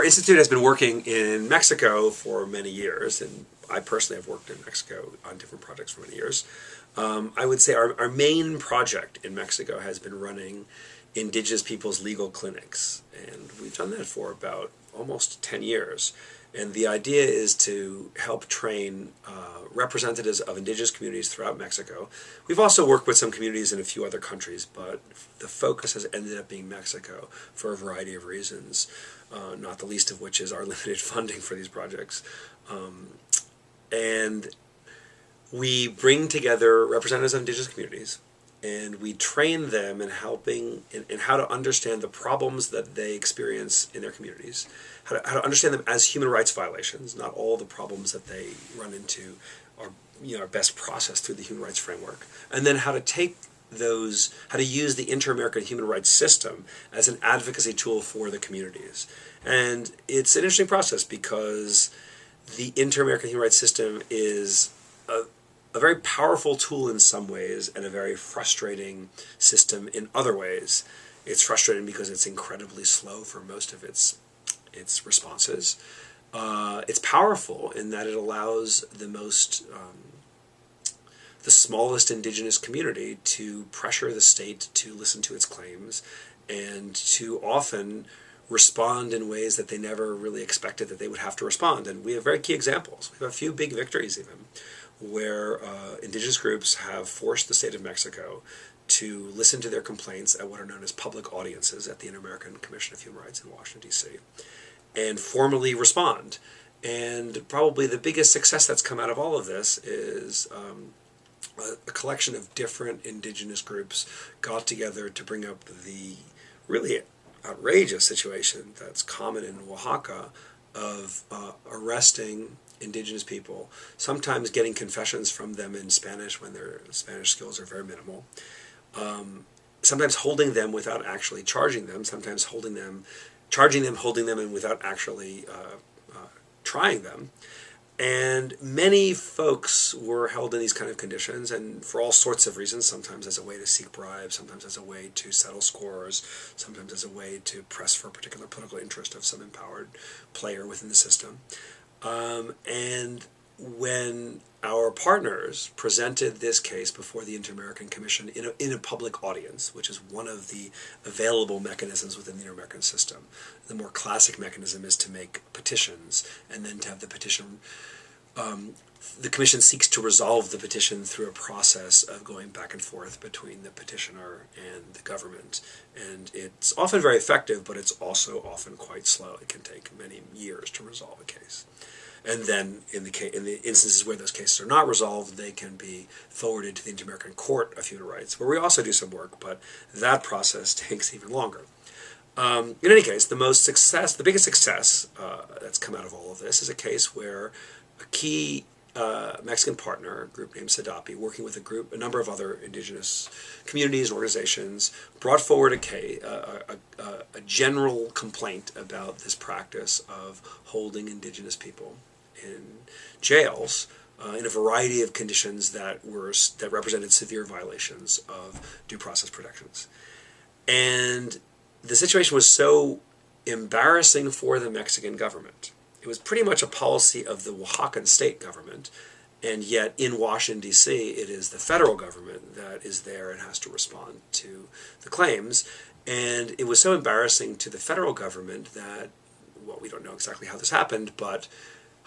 institute has been working in Mexico for many years, and I personally have worked in Mexico on different projects for many years. I would say our main project in Mexico has been running indigenous people's legal clinics, and we've done that for about almost 10 years. And the idea is to help train representatives of indigenous communities throughout Mexico. We've also worked with some communities in a few other countries, but the focus has ended up being Mexico for a variety of reasons, not the least of which is our limited funding for these projects. And we bring together representatives of indigenous communities, and we train them in helping in how to understand the problems that they experience in their communities, how to understand them as human rights violations. Not all the problems that they run into are best processed through the human rights framework, and then how to use the Inter-American human rights system as an advocacy tool for the communities. And it's an interesting process because the Inter-American human rights system is a very powerful tool in some ways and a very frustrating system in other ways. It's frustrating because it's incredibly slow for most of its responses. It's powerful in that it allows the smallest indigenous community to pressure the state to listen to its claims and to often respond in ways that they never really expected that they would have to respond. And we have very key examples. We have a few big victories even, where indigenous groups have forced the state of Mexico to listen to their complaints at what are known as public audiences at the Inter-American Commission of Human Rights in Washington, D.C., and formally respond. And probably the biggest success that's come out of all of this is a collection of different indigenous groups got together to bring up the really outrageous situation that's common in Oaxaca of arresting indigenous people, sometimes getting confessions from them in Spanish when their Spanish skills are very minimal, sometimes holding them without actually charging them, sometimes charging them, holding them, and without actually trying them. And many folks were held in these kind of conditions, and for all sorts of reasons, sometimes as a way to seek bribes, sometimes as a way to settle scores, sometimes as a way to press for a particular political interest of some empowered player within the system. And when our partners presented this case before the Inter-American Commission in a public audience, which is one of the available mechanisms within the Inter-American system, the more classic mechanism is to make petitions and then to have the petition. The Commission seeks to resolve the petition through a process of going back and forth between the petitioner and the government. And it's often very effective, but it's also often quite slow. It can take many years to resolve a case. And then in the instances where those cases are not resolved, they can be forwarded to the Inter-American Court of Human Rights, where we also do some work, but that process takes even longer. In any case, the biggest success that's come out of all of this is a case where a key Mexican partner, a group named SEDAPI, working with a number of other indigenous communities and organizations, brought forward a general complaint about this practice of holding indigenous people in jails in a variety of conditions that represented severe violations of due process protections. And the situation was so embarrassing for the Mexican government. It was pretty much a policy of the Oaxacan state government, and yet in Washington, D.C., it is the federal government that is there and has to respond to the claims. And it was so embarrassing to the federal government that, well, we don't know exactly how this happened, but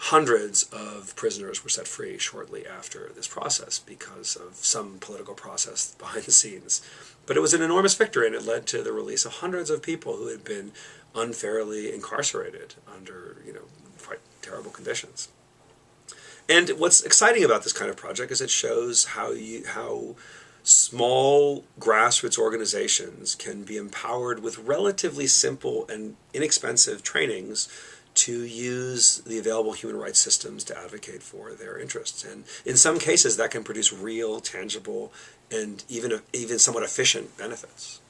hundreds of prisoners were set free shortly after this process because of some political process behind the scenes. But it was an enormous victory, and it led to the release of hundreds of people who had been unfairly incarcerated under, quite terrible conditions. And what's exciting about this kind of project is it shows how small grassroots organizations can be empowered with relatively simple and inexpensive trainings to use the available human rights systems to advocate for their interests. And in some cases, that can produce real, tangible, and even somewhat efficient benefits.